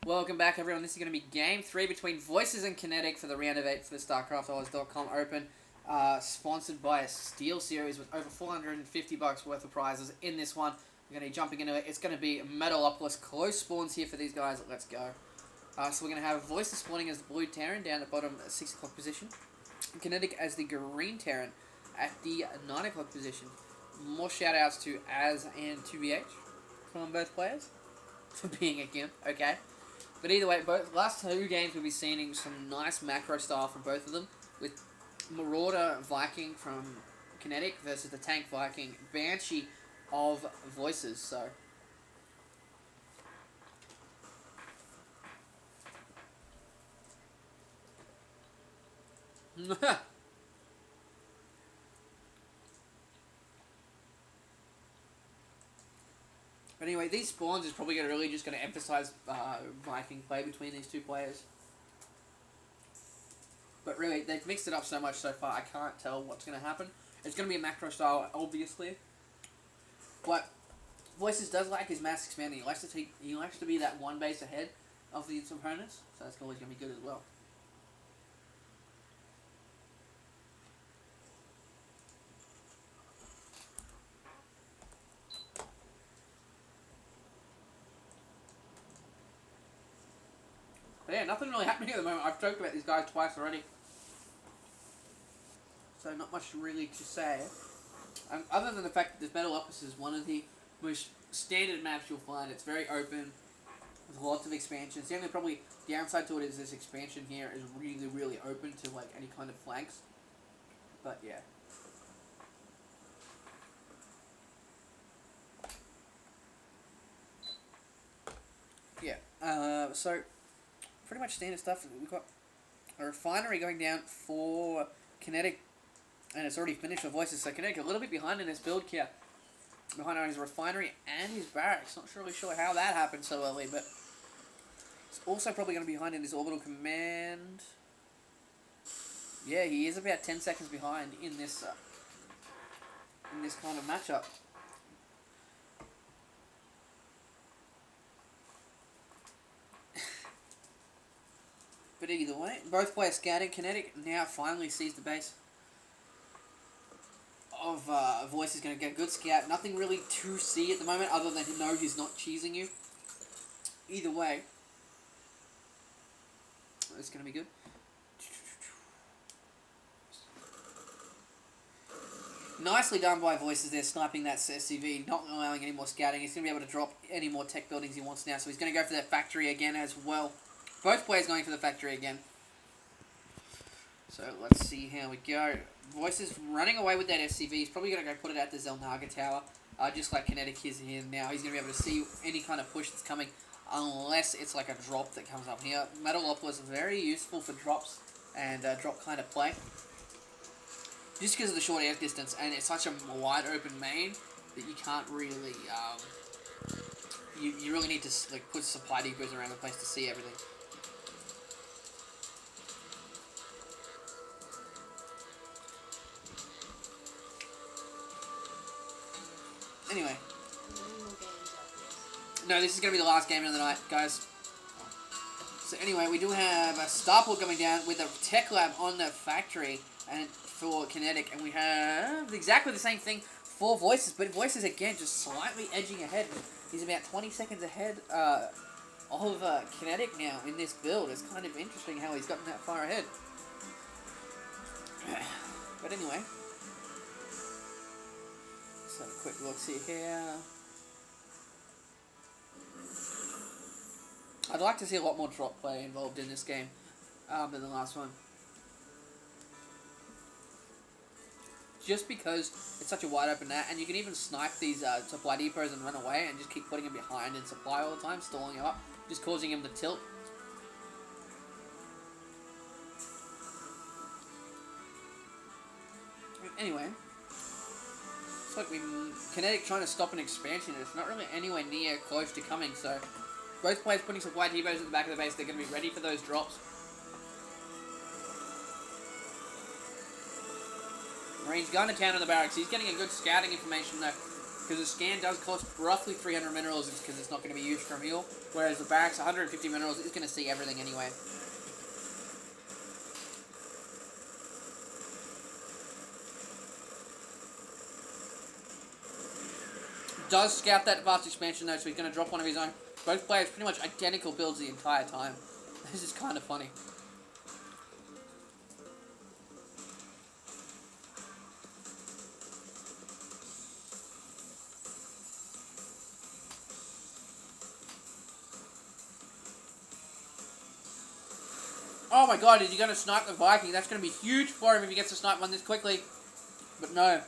Welcome back, everyone. This is going to be Game 3 between Voices and Kinetic for the Round of 8 for the StarCraftOz.com Open. Sponsored by a Steel Series with over $450 worth of prizes in this one. We're going to be jumping into it. It's going to be Metalopolis. Close spawns here for these guys. Let's go. So we're going to have Voices spawning as the blue Terran down at the bottom 6 o'clock position. Kinetic as the green Terran at the 9 o'clock position. More shout outs to Az and 2BH from both players for being a gimp, okay? But either way, both last two games we'll be seeing some nice macro style from both of them, with Marauder Viking from Kinetic versus the Tank Viking Banshee of Voices. So But anyway, these spawns is probably really just going to emphasize Viking play between these two players. But really, they've mixed it up so much so far, I can't tell what's going to happen. It's going to be a macro style, obviously. But Voices does like his mass expanding. He likes to be that one base ahead of the opponents, so that's always going to be good as well. But yeah, nothing really happening at the moment. I've talked about these guys twice already, so not much really to say. Other than the fact that this Metalopolis is one of the most standard maps you'll find. It's very open, with lots of expansions. The only probably downside to it is this expansion here is really, really open to like any kind of flanks. But yeah. Yeah, so pretty much standard stuff. We've got a refinery going down for Kinetic, and it's already finished with Voices. So Kinetic a little bit behind in his build here. Behind on his refinery and his barracks. Not really sure how that happened so early, but it's also probably going to be behind in his orbital command. Yeah, he is about 10 seconds behind in this kind of matchup. But either way, both players scouting. Kinetic now finally sees the base of Voice is going to get a good scout. Nothing really to see at the moment other than to know he's not cheesing you. Either way, it's going to be good. Nicely done by Voices there, sniping that SCV, not allowing any more scouting. He's going to be able to drop any more tech buildings he wants now, so he's going to go for that factory again as well. Both players going for the factory again. So let's see how we go. Voices running away with that SCV. He's probably going to go put it at the Zelnaga Tower. Just like Kinetic is here now. He's going to be able to see any kind of push that's coming. Unless it's like a drop that comes up here. Metalopolis is very useful for drops and drop kind of play. Just because of the short air distance. And it's such a wide open main that you can't really... you really need to like put supply depots around the place to see everything. Anyway. No, this is going to be the last game of the night, guys. So anyway, we do have a starport coming down with a tech lab on the factory and for Kinetic, and we have exactly the same thing for Voices, but Voices again just slightly edging ahead. He's about 20 seconds ahead of Kinetic now in this build. It's kind of interesting how he's gotten that far ahead. But anyway. Let's have a quick look-see here. I'd like to see a lot more drop play involved in this game than the last one. Just because it's such a wide open net, and you can even snipe these supply depots and run away and just keep putting him behind in supply all the time, stalling him up, just causing him to tilt. Anyway. Look, Kinetic trying to stop an expansion. It's not really anywhere near close to coming, so both players putting supply depots at the back of the base. They're going to be ready for those drops. Marines going to town in the barracks. He's getting a good scouting information though. Because the scan does cost roughly 300 minerals because it's not going to be used for a meal, whereas the barracks, 150 minerals, is going to see everything anyway. Does scout that vast expansion though, so he's going to drop one of his own. Both players pretty much identical builds the entire time. This is kind of funny. Oh my god, is he going to snipe the Viking? That's going to be huge for him if he gets to snipe one this quickly. But no.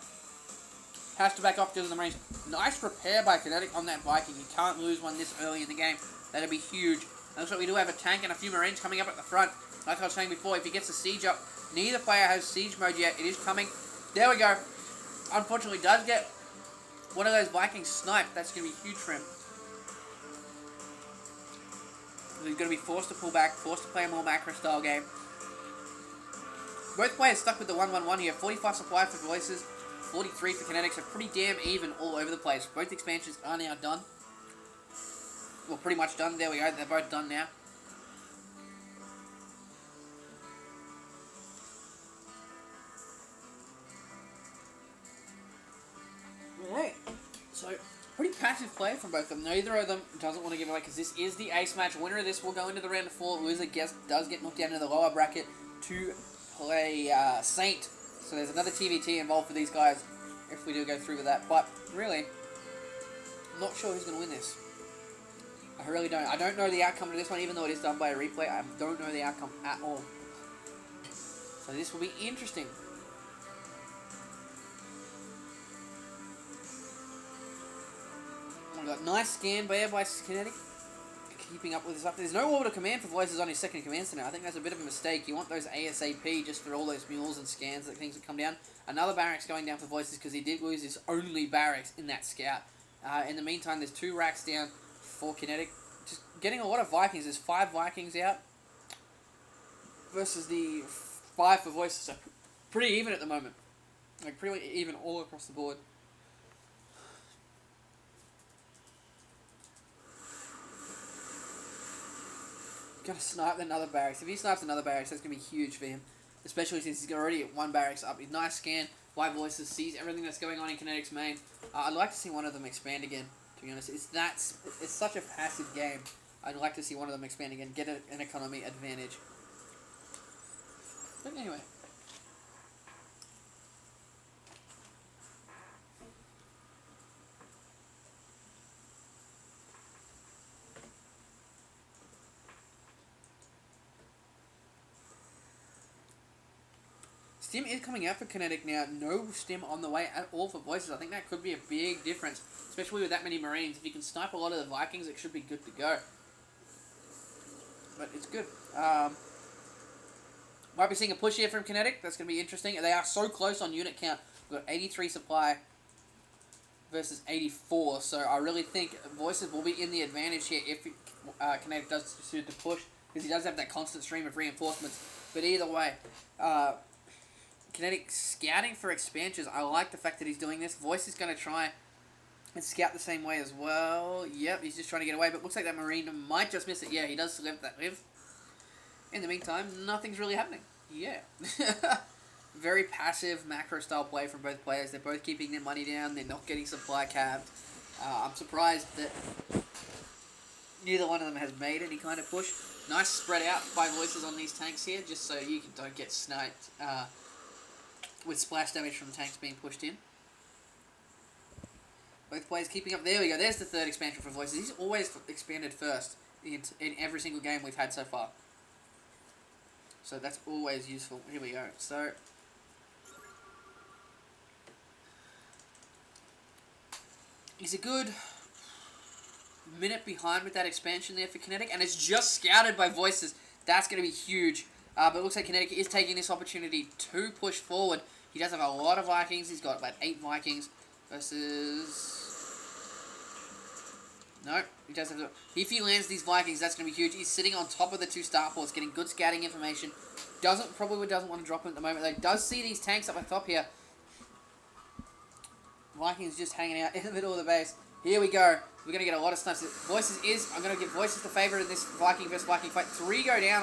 Has to back off because of the Marines. Nice repair by Kinetic on that Viking. You can't lose one this early in the game. That'd be huge. And looks like we do have a tank and a few Marines coming up at the front. Like I was saying before, if he gets the siege up, neither player has siege mode yet. It is coming. There we go. Unfortunately, does get one of those Vikings sniped. That's going to be huge for him. He's going to be forced to pull back, forced to play a more macro style game. Both players stuck with the 1-1-1 here. 45 supply for Voices. 43 for Kinetic, so pretty damn even all over the place. Both expansions are now done. Well, pretty much done. There we go. They're both done now. Alright. So, pretty passive play from both of them. Neither of them doesn't want to give away because this is the ace match. Winner of this will go into the round of 4. Loser does get knocked down into the lower bracket to play Saint. So there's another TVT involved for these guys if we do go through with that. But really, I'm not sure who's going to win this. I really don't. I don't know the outcome of this one, even though it is done by a replay. I don't know the outcome at all. So this will be interesting. Oh my god, nice scan by Kinetic. Keeping up with this up. There's no order command for Voices on his second command center. I think that's a bit of a mistake. You want those ASAP just for all those mules and scans and things that come down. Another barracks going down for Voices because he did lose his only barracks in that scout. In the meantime, there's 2 racks down for Kinetic. Just getting a lot of Vikings. There's 5 Vikings out versus the 5 for Voices. So pretty even at the moment. Like pretty even all across the board. Gonna snipe another barracks. If he snipes another barracks, that's gonna be huge for him. Especially since he's already at 1 barracks up. He's nice scan. White Voices sees everything that's going on in Kinetic's main. I'd like to see one of them expand again. To be honest, it's such a passive game. I'd like to see one of them expand again, get an economy advantage. But anyway. Stim is coming out for Kinetic now. No Stim on the way at all for Voices. I think that could be a big difference, especially with that many Marines. If you can snipe a lot of the Vikings, it should be good to go. But it's good. Might be seeing a push here from Kinetic. That's going to be interesting. They are so close on unit count. We've got 83 supply versus 84. So I really think Voices will be in the advantage here if Kinetic does decide to push, because he does have that constant stream of reinforcements. But either way, Kinetic scouting for expansions. I like the fact that he's doing this. Voice is going to try and scout the same way as well. Yep, he's just trying to get away, but looks like that Marine might just miss it. Yeah, he does select that live. In the meantime, nothing's really happening. Yeah. Very passive macro style play from both players. They're both keeping their money down. They're not getting supply capped. I'm surprised that neither one of them has made any kind of push. Nice spread out by Voices on these tanks here, just so you don't get sniped with splash damage from tanks being pushed in. Both players keeping up. There we go. There's the 3rd expansion for Voices. He's always expanded first in every single game we've had so far. So that's always useful. Here we go. So he's a good minute behind with that expansion there for Kinetic, and it's just scouted by Voices. That's going to be huge. But it looks like Kinetic is taking this opportunity to push forward. He does have a lot of Vikings. He's got about 8 Vikings versus... No, he does have... If he lands these Vikings, that's going to be huge. He's sitting on top of the 2 starports, getting good scouting information. Probably doesn't want to drop him at the moment, though. Does see these tanks up at the top here. Vikings just hanging out in the middle of the base. Here we go. We're going to get a lot of snipes. Voices is... I'm going to give Voices the favourite in this Viking versus Viking fight. 3 go down